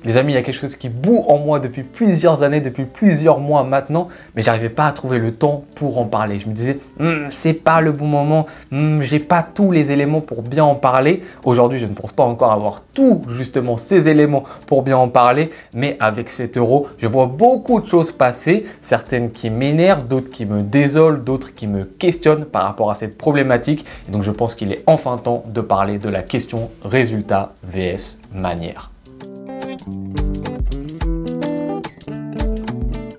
Les amis, il y a quelque chose qui bout en moi depuis plusieurs années, depuis plusieurs mois maintenant, mais j'arrivais pas à trouver le temps pour en parler. Je me disais, c'est pas le bon moment, j'ai pas tous les éléments pour bien en parler. Aujourd'hui, je ne pense pas encore avoir tous justement ces éléments pour bien en parler, mais avec 7 €, je vois beaucoup de choses passer, certaines qui m'énervent, d'autres qui me désolent, d'autres qui me questionnent par rapport à cette problématique. Et donc, je pense qu'il est enfin temps de parler de la question résultat vs manière.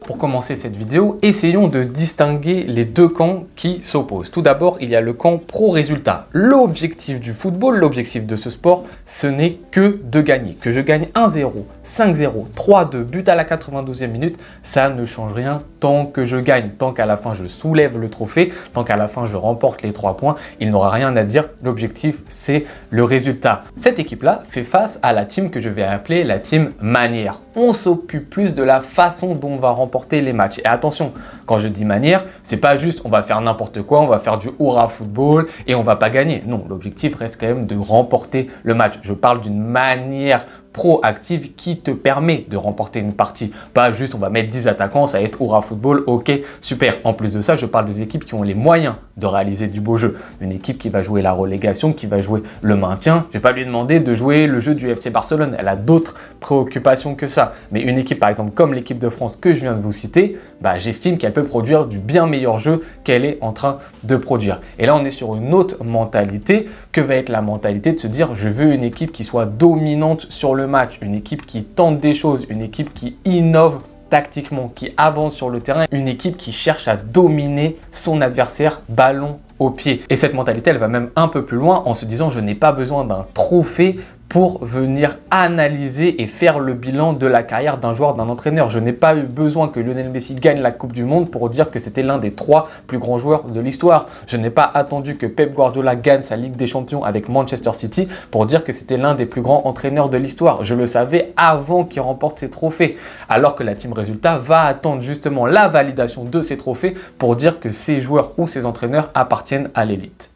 Pour commencer cette vidéo, essayons de distinguer les deux camps qui s'opposent. Tout d'abord, il y a le camp pro-résultat. L'objectif du football, l'objectif de ce sport, ce n'est que de gagner. Que je gagne 1-0, 5-0, 3-2, but à la 92e minute, ça ne change rien tant que je gagne. Tant qu'à la fin, je soulève le trophée, tant qu'à la fin, je remporte les 3 points, il n'aura rien à dire. L'objectif, c'est le résultat. Cette équipe-là fait face à la team que je vais appeler la team manière. On s'occupe plus de la façon dont on va remporter les matchs. Et attention, quand je dis manière, c'est pas juste on va faire n'importe quoi, on va faire du hurrah football et on va pas gagner. Non, l'objectif reste quand même de remporter le match. Je parle d'une manière proactive qui te permet de remporter une partie. Pas juste on va mettre 10 attaquants, ça va être hurrah football, ok, super. En plus de ça, je parle des équipes qui ont les moyens de réaliser du beau jeu. Une équipe qui va jouer la relégation, qui va jouer le maintien. Je vais pas lui demander de jouer le jeu du FC Barcelone. Elle a d'autres préoccupations que ça. Mais une équipe par exemple comme l'équipe de France que je viens de vous citer, j'estime qu'elle peut produire du bien meilleur jeu qu'elle est en train de produire. Et là, on est sur une autre mentalité que va être la mentalité de se dire je veux une équipe qui soit dominante sur le match, une équipe qui tente des choses, une équipe qui innove tactiquement, qui avance sur le terrain, une équipe qui cherche à dominer son adversaire ballon au pied. Et cette mentalité, elle va même un peu plus loin en se disant je n'ai pas besoin d'un trophée pour venir analyser et faire le bilan de la carrière d'un joueur, d'un entraîneur. Je n'ai pas eu besoin que Lionel Messi gagne la Coupe du Monde pour dire que c'était l'un des 3 plus grands joueurs de l'histoire. Je n'ai pas attendu que Pep Guardiola gagne sa Ligue des Champions avec Manchester City pour dire que c'était l'un des plus grands entraîneurs de l'histoire. Je le savais avant qu'il remporte ses trophées. Alors que la team résultat va attendre justement la validation de ces trophées pour dire que ces joueurs ou ces entraîneurs appartiennent à l'élite.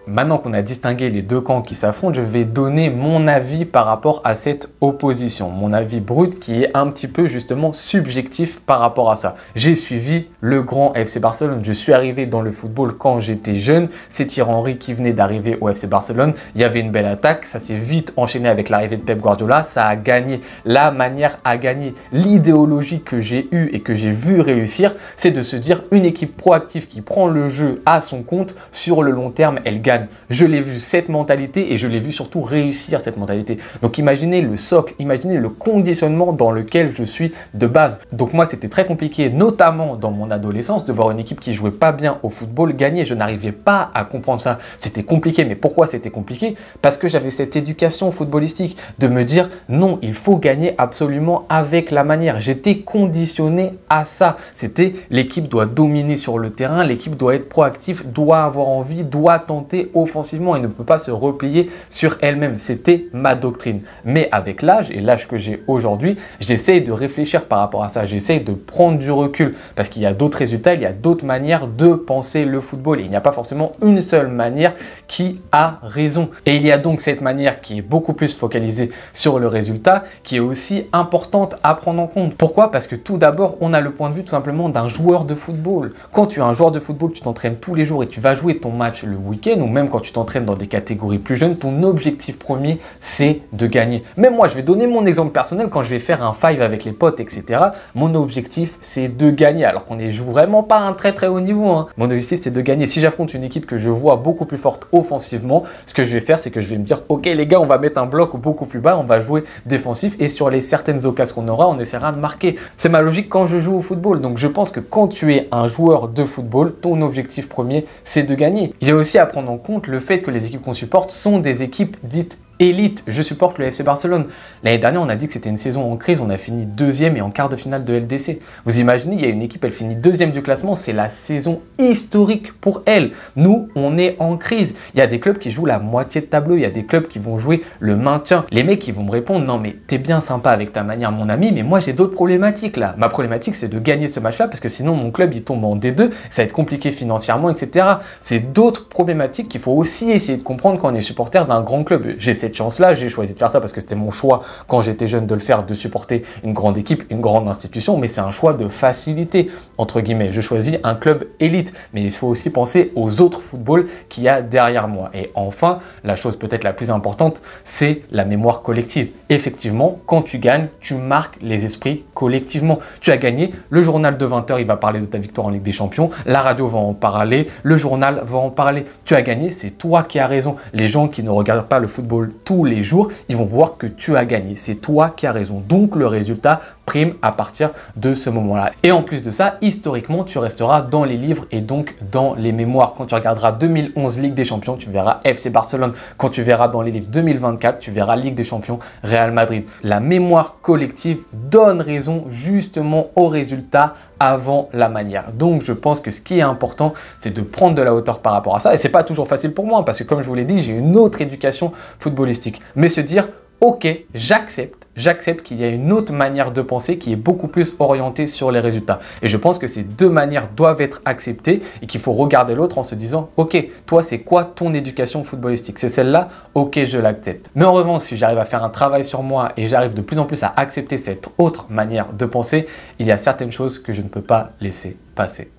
Maintenant qu'on a distingué les deux camps qui s'affrontent, je vais donner mon avis par rapport à cette opposition. Mon avis brut qui est un petit peu justement subjectif par rapport à ça. J'ai suivi le grand FC Barcelone. Je suis arrivé dans le football quand j'étais jeune. C'est Thierry Henry qui venait d'arriver au FC Barcelone. Il y avait une belle attaque. Ça s'est vite enchaîné avec l'arrivée de Pep Guardiola. Ça a gagné. La manière à gagner, l'idéologie que j'ai eue et que j'ai vu réussir, c'est de se dire une équipe proactive qui prend le jeu à son compte sur le long terme, elle gagne. Je l'ai vu cette mentalité et je l'ai vu surtout réussir cette mentalité. Donc imaginez le socle, imaginez le conditionnement dans lequel je suis de base. Donc moi c'était très compliqué, notamment dans mon adolescence, de voir une équipe qui jouait pas bien au football gagner. Je n'arrivais pas à comprendre ça. C'était compliqué, mais pourquoi c'était compliqué? Parce que j'avais cette éducation footballistique de me dire non, il faut gagner absolument avec la manière. J'étais conditionné à ça. C'était l'équipe doit dominer sur le terrain, l'équipe doit être proactive, doit avoir envie, doit tenter offensivement et ne peut pas se replier sur elle-même. C'était ma doctrine. Mais avec l'âge et l'âge que j'ai aujourd'hui, j'essaye de réfléchir par rapport à ça. J'essaye de prendre du recul parce qu'il y a d'autres résultats, il y a d'autres manières de penser le football. Et il n'y a pas forcément une seule manière qui a raison. Et il y a donc cette manière qui est beaucoup plus focalisée sur le résultat, qui est aussi importante à prendre en compte. Pourquoi? Parce que tout d'abord, on a le point de vue tout simplement d'un joueur de football. Quand tu es un joueur de football, tu t'entraînes tous les jours et tu vas jouer ton match le week-end ou même quand tu t'entraînes dans des catégories plus jeunes, ton objectif premier, c'est de gagner. Même moi, je vais donner mon exemple personnel quand je vais faire un five avec les potes, etc. Mon objectif, c'est de gagner. Alors qu'on n'est vraiment pas un très très haut niveau. Mon objectif, c'est de gagner. Si j'affronte une équipe que je vois beaucoup plus forte offensivement, ce que je vais faire, c'est que je vais me dire, ok les gars, on va mettre un bloc beaucoup plus bas, on va jouer défensif et sur les certaines occasions qu'on aura, on essaiera de marquer. C'est ma logique quand je joue au football. Donc je pense que quand tu es un joueur de football, ton objectif premier, c'est de gagner. Il y a aussi à prendre en compte le fait que les équipes qu'on supporte sont des équipes dites élite. Je supporte le FC Barcelone. L'année dernière, on a dit que c'était une saison en crise. On a fini deuxième et en quart de finale de LDC. Vous imaginez, il y a une équipe, elle finit deuxième du classement. C'est la saison historique pour elle. Nous, on est en crise. Il y a des clubs qui jouent la moitié de tableau. Il y a des clubs qui vont jouer le maintien. Les mecs, ils vont me répondre, non mais t'es bien sympa avec ta manière, mon ami, mais moi j'ai d'autres problématiques là. Ma problématique, c'est de gagner ce match-là parce que sinon mon club, il tombe en D2. Ça va être compliqué financièrement, etc. C'est d'autres problématiques qu'il faut aussi essayer de comprendre quand on est supporter d'un grand club. J'ai cette chance-là, j'ai choisi de faire ça parce que c'était mon choix quand j'étais jeune de le faire, de supporter une grande équipe, une grande institution, mais c'est un choix de facilité, entre guillemets. Je choisis un club élite, mais il faut aussi penser aux autres footballs qu'il y a derrière moi. Et enfin, la chose peut-être la plus importante, c'est la mémoire collective. Effectivement, quand tu gagnes, tu marques les esprits collectivement. Tu as gagné, le journal de 20h, il va parler de ta victoire en Ligue des Champions, la radio va en parler, le journal va en parler. Tu as gagné, c'est toi qui as raison. Les gens qui ne regardent pas le football tous les jours, ils vont voir que tu as gagné. C'est toi qui as raison. Donc le résultat prime à partir de ce moment-là. Et en plus de ça, historiquement, tu resteras dans les livres et donc dans les mémoires. Quand tu regarderas 2011 Ligue des Champions, tu verras FC Barcelone. Quand tu verras dans les livres 2024, tu verras Ligue des Champions Real Madrid. La mémoire collective donne raison justement au résultat avant la manière. Donc je pense que ce qui est important, c'est de prendre de la hauteur par rapport à ça. Et c'est pas toujours facile pour moi parce que comme je vous l'ai dit, j'ai une autre éducation footballistique. Mais se dire, ok, j'accepte qu'il y a une autre manière de penser qui est beaucoup plus orientée sur les résultats. Et je pense que ces deux manières doivent être acceptées et qu'il faut regarder l'autre en se disant, ok, toi, c'est quoi ton éducation footballistique? C'est celle-là? Ok, je l'accepte. Mais en revanche, si j'arrive à faire un travail sur moi et j'arrive de plus en plus à accepter cette autre manière de penser, il y a certaines choses que je ne peux pas laisser passer.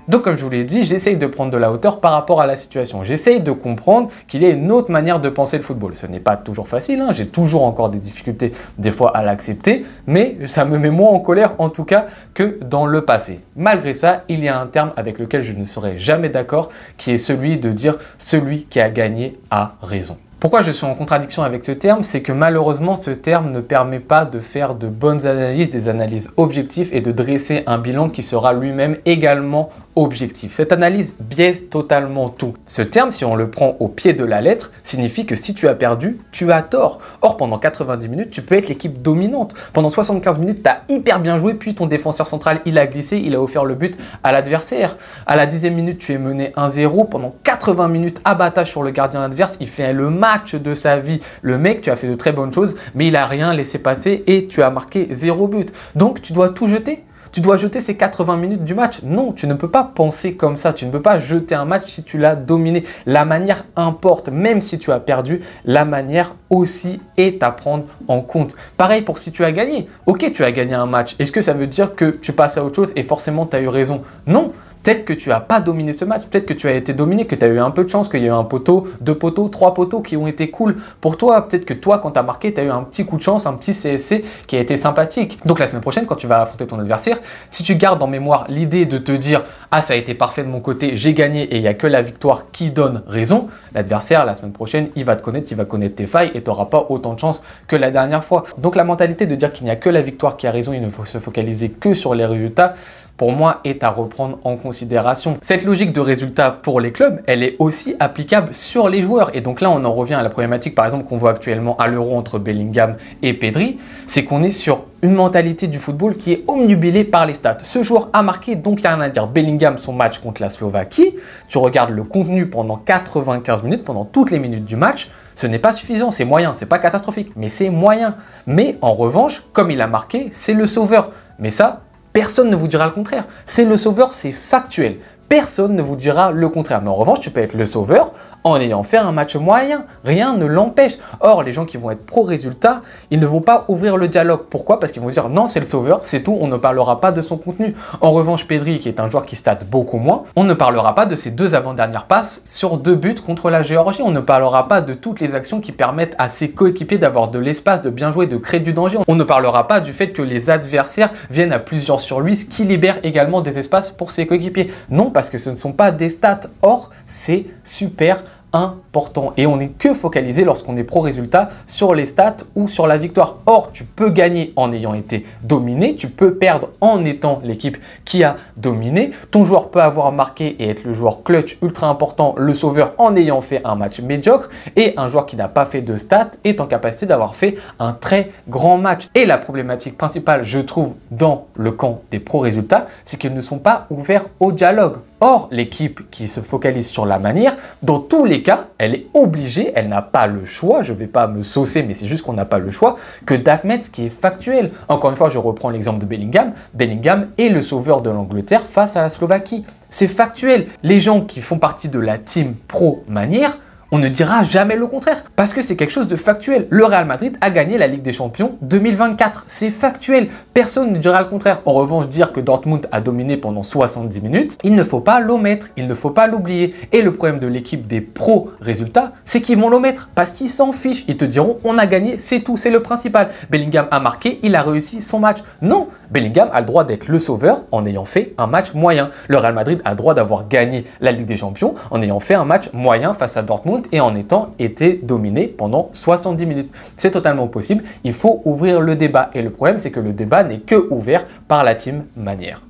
Donc comme je vous l'ai dit, j'essaye de prendre de la hauteur par rapport à la situation. J'essaye de comprendre qu'il y a une autre manière de penser le football. Ce n'est pas toujours facile, hein. J'ai toujours encore des difficultés des fois à l'accepter, mais ça me met moins en colère en tout cas que dans le passé. Malgré ça, il y a un terme avec lequel je ne serai jamais d'accord, qui est celui de dire « celui qui a gagné a raison ». Pourquoi je suis en contradiction avec ce terme? C'est que malheureusement, ce terme ne permet pas de faire de bonnes analyses, des analyses objectives et de dresser un bilan qui sera lui-même également objectif. Cette analyse biaise totalement tout. Ce terme, si on le prend au pied de la lettre, signifie que si tu as perdu, tu as tort. Or, pendant 90 minutes, tu peux être l'équipe dominante. Pendant 75 minutes, tu as hyper bien joué, puis ton défenseur central, il a glissé, il a offert le but à l'adversaire. À la 10e minute, tu es mené 1-0. Pendant 80 minutes, abattage sur le gardien adverse, il fait le match de sa vie. Le mec, tu as fait de très bonnes choses, mais il n'a rien laissé passer et tu as marqué 0 but. Donc, tu dois tout jeter. Tu dois jeter ces 80 minutes du match. Non, tu ne peux pas penser comme ça. Tu ne peux pas jeter un match si tu l'as dominé. La manière importe. Même si tu as perdu, la manière aussi est à prendre en compte. Pareil pour si tu as gagné. Ok, tu as gagné un match. Est-ce que ça veut dire que tu passes à autre chose et forcément tu as eu raison? Non. Peut-être que tu n'as pas dominé ce match, peut-être que tu as été dominé, que tu as eu un peu de chance, qu'il y a eu un poteau, 2 poteaux, 3 poteaux qui ont été cool pour toi. Peut-être que toi, quand tu as marqué, tu as eu un petit coup de chance, un petit CSC qui a été sympathique. Donc la semaine prochaine, quand tu vas affronter ton adversaire, si tu gardes en mémoire l'idée de te dire « Ah, ça a été parfait de mon côté, j'ai gagné et il n'y a que la victoire qui donne raison », l'adversaire, la semaine prochaine, il va te connaître, il va connaître tes failles et tu n'auras pas autant de chance que la dernière fois. Donc la mentalité de dire qu'il n'y a que la victoire qui a raison, il ne faut se focaliser que sur les résultats, pour moi, est à reprendre en considération. Cette logique de résultat pour les clubs, elle est aussi applicable sur les joueurs. Et donc là, on en revient à la problématique, par exemple, qu'on voit actuellement à l'Euro entre Bellingham et Pedri, c'est qu'on est sur une mentalité du football qui est omnubilée par les stats. Ce joueur a marqué, donc il n'y a rien à dire. Bellingham, son match contre la Slovaquie, tu regardes le contenu pendant 95 minutes, pendant toutes les minutes du match, ce n'est pas suffisant, c'est moyen, c'est pas catastrophique, mais c'est moyen. Mais en revanche, comme il a marqué, c'est le sauveur. Mais ça, personne ne vous dira le contraire. C'est le sauveur, c'est factuel. Personne ne vous dira le contraire. Mais en revanche, tu peux être le sauveur en ayant fait un match moyen. Rien ne l'empêche. Or, les gens qui vont être pro-résultat, ils ne vont pas ouvrir le dialogue. Pourquoi? Parce qu'ils vont dire non, c'est le sauveur, c'est tout, on ne parlera pas de son contenu. En revanche, Pedri, qui est un joueur qui state beaucoup moins, on ne parlera pas de ses 2 avant-dernières passes sur 2 buts contre la Géorgie. On ne parlera pas de toutes les actions qui permettent à ses coéquipiers d'avoir de l'espace, de bien jouer, de créer du danger. On ne parlera pas du fait que les adversaires viennent à plusieurs sur lui, ce qui libère également des espaces pour ses coéquipiers. Non, parce que ce ne sont pas des stats. Or, c'est super important. Et on n'est que focalisé lorsqu'on est pro-résultat sur les stats ou sur la victoire. Or, tu peux gagner en ayant été dominé, tu peux perdre en étant l'équipe qui a dominé. Ton joueur peut avoir marqué et être le joueur clutch ultra important, le sauveur en ayant fait un match médiocre. Et un joueur qui n'a pas fait de stats est en capacité d'avoir fait un très grand match. Et la problématique principale, je trouve, dans le camp des pro-résultats, c'est qu'ils ne sont pas ouverts au dialogue. Or, l'équipe qui se focalise sur la manière, dans tous les cas, elle est obligée, elle n'a pas le choix, je ne vais pas me saucer, mais c'est juste qu'on n'a pas le choix, que d'admettre ce qui est factuel. Encore une fois, je reprends l'exemple de Bellingham. Bellingham est le sauveur de l'Angleterre face à la Slovaquie. C'est factuel. Les gens qui font partie de la team pro-manière, on ne dira jamais le contraire parce que c'est quelque chose de factuel. Le Real Madrid a gagné la Ligue des Champions 2024. C'est factuel. Personne ne dira le contraire. En revanche, dire que Dortmund a dominé pendant 70 minutes, il ne faut pas l'omettre. Il ne faut pas l'oublier. Et le problème de l'équipe des pro-résultats, c'est qu'ils vont l'omettre parce qu'ils s'en fichent. Ils te diront, on a gagné, c'est tout, c'est le principal. Bellingham a marqué, il a réussi son match. Non, Bellingham a le droit d'être le sauveur en ayant fait un match moyen. Le Real Madrid a le droit d'avoir gagné la Ligue des Champions en ayant fait un match moyen face à Dortmund et en étant été dominé pendant 70 minutes. C'est totalement possible, il faut ouvrir le débat. Et le problème, c'est que le débat n'est que ouvert par la team manière.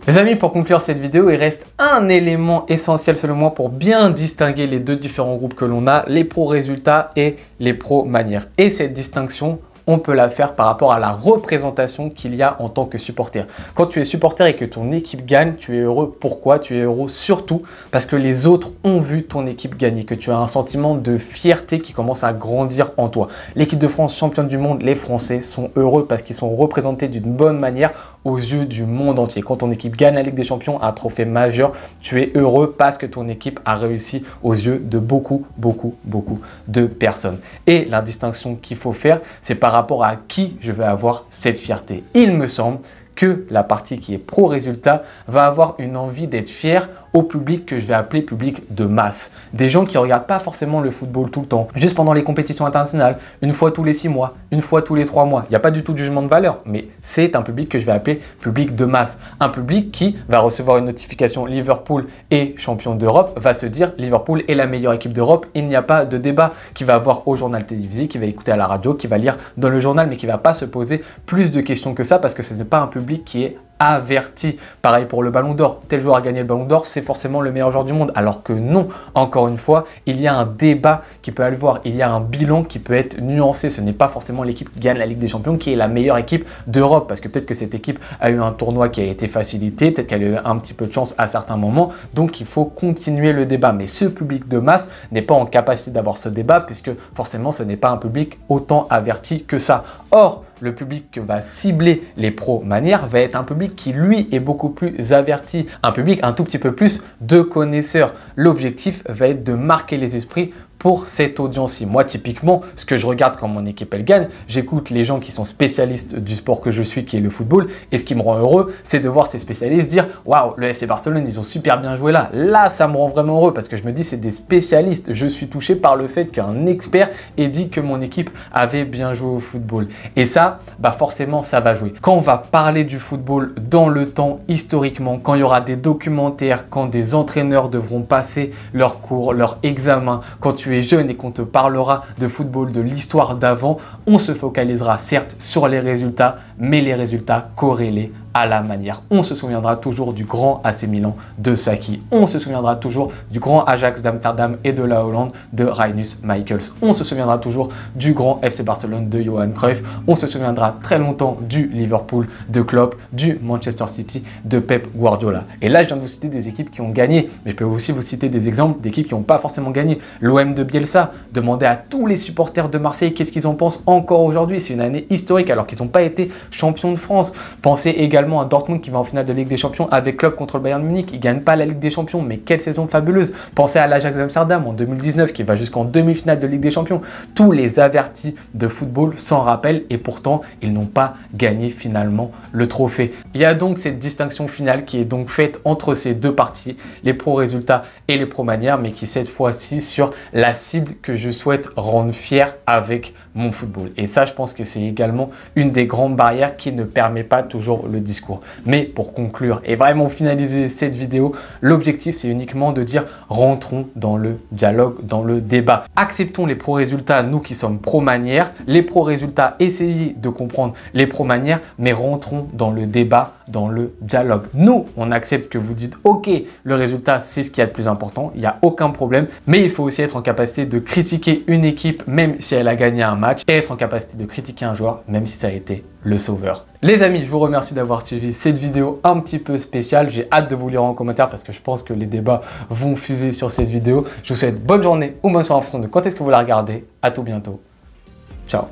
Les amis, pour conclure cette vidéo, il reste un élément essentiel selon moi pour bien distinguer les deux différents groupes que l'on a, les pro-résultats et les pro-manières. Et cette distinction, on peut la faire par rapport à la représentation qu'il y a en tant que supporter. Quand tu es supporter et que ton équipe gagne, tu es heureux. Pourquoi? Tu es heureux surtout parce que les autres ont vu ton équipe gagner, que tu as un sentiment de fierté qui commence à grandir en toi. L'équipe de France, championne du monde, les Français sont heureux parce qu'ils sont représentés d'une bonne manière aux yeux du monde entier. Quand ton équipe gagne la Ligue des Champions, un trophée majeur, tu es heureux parce que ton équipe a réussi aux yeux de beaucoup de personnes. Et la distinction qu'il faut faire, c'est par rapport à qui je vais avoir cette fierté. Il me semble que la partie qui est pro-résultat va avoir une envie d'être fière au public que je vais appeler public de masse. Des gens qui ne regardent pas forcément le football tout le temps, juste pendant les compétitions internationales, une fois tous les 6 mois, une fois tous les 3 mois. Il n'y a pas du tout de jugement de valeur, mais c'est un public que je vais appeler public de masse. Un public qui va recevoir une notification Liverpool est champion d'Europe, va se dire Liverpool est la meilleure équipe d'Europe, il n'y a pas de débat, qui va voir au journal télévisé, qui va écouter à la radio, qui va lire dans le journal, mais qui ne va pas se poser plus de questions que ça parce que ce n'est pas un public qui est averti. Pareil pour le Ballon d'Or. Tel joueur a gagné le Ballon d'Or, c'est forcément le meilleur joueur du monde. Alors que non, encore une fois, il y a un débat qui peut aller voir. Il y a un bilan qui peut être nuancé. Ce n'est pas forcément l'équipe qui gagne la Ligue des Champions qui est la meilleure équipe d'Europe. Parce que peut-être que cette équipe a eu un tournoi qui a été facilité. Peut-être qu'elle a eu un petit peu de chance à certains moments. Donc, il faut continuer le débat. Mais ce public de masse n'est pas en capacité d'avoir ce débat puisque forcément, ce n'est pas un public autant averti que ça. Or, le public que va cibler les pro-manières va être un public qui, lui, est beaucoup plus averti. Un public un tout petit peu plus de connaisseurs. L'objectif va être de marquer les esprits pour cette audience-ci. Moi, typiquement, ce que je regarde quand mon équipe elle gagne, j'écoute les gens qui sont spécialistes du sport que je suis, qui est le football. Et ce qui me rend heureux, c'est de voir ces spécialistes dire « Waouh, le FC Barcelone, ils ont super bien joué là ». Là, ça me rend vraiment heureux parce que je me dis c'est des spécialistes. Je suis touché par le fait qu'un expert ait dit que mon équipe avait bien joué au football. Et ça, bah forcément, ça va jouer. Quand on va parler du football dans le temps, historiquement, quand il y aura des documentaires, quand des entraîneurs devront passer leurs cours, leurs examens, quand tu es jeune et qu'on te parlera de football, de l'histoire d'avant, on se focalisera certes sur les résultats, mais les résultats corrélés à la manière. On se souviendra toujours du grand AC Milan de Saki. On se souviendra toujours du grand Ajax d'Amsterdam et de la Hollande de Rinus Michels. On se souviendra toujours du grand FC Barcelone de Johan Cruyff. On se souviendra très longtemps du Liverpool de Klopp, du Manchester City de Pep Guardiola. Et là, je viens de vous citer des équipes qui ont gagné, mais je peux aussi vous citer des exemples d'équipes qui n'ont pas forcément gagné. L'OM de Bielsa, demandez à tous les supporters de Marseille qu'est-ce qu'ils en pensent encore aujourd'hui. C'est une année historique alors qu'ils n'ont pas été champions de France. Pensez également à Dortmund qui va en finale de Ligue des Champions avec Klopp contre le Bayern Munich. Il ne gagne pas la Ligue des Champions, mais quelle saison fabuleuse. Pensez à l'Ajax d'Amsterdam en 2019 qui va jusqu'en demi-finale de Ligue des Champions. Tous les avertis de football s'en rappellent et pourtant ils n'ont pas gagné finalement le trophée. Il y a donc cette distinction finale qui est donc faite entre ces deux parties, les pro-résultats et les pro-manières, mais qui cette fois-ci sur la cible que je souhaite rendre fière avec mon football. Et ça, je pense que c'est également une des grandes barrières qui ne permet pas toujours le discours. Mais pour conclure et vraiment finaliser cette vidéo, l'objectif, c'est uniquement de dire rentrons dans le dialogue, dans le débat. Acceptons les pro-résultats, nous qui sommes pro-manière. Les pro-résultats, essayez de comprendre les pro-manières, mais rentrons dans le débat, dans le dialogue. Nous, on accepte que vous dites, ok, le résultat, c'est ce qu'il y a de plus important, il n'y a aucun problème, mais il faut aussi être en capacité de critiquer une équipe, même si elle a gagné un match, et être en capacité de critiquer un joueur, même si ça a été le sauveur. Les amis, je vous remercie d'avoir suivi cette vidéo un petit peu spéciale. J'ai hâte de vous lire en commentaire parce que je pense que les débats vont fuser sur cette vidéo. Je vous souhaite bonne journée ou bonne soirée en fonction de quand est-ce que vous la regardez. À tout bientôt. Ciao.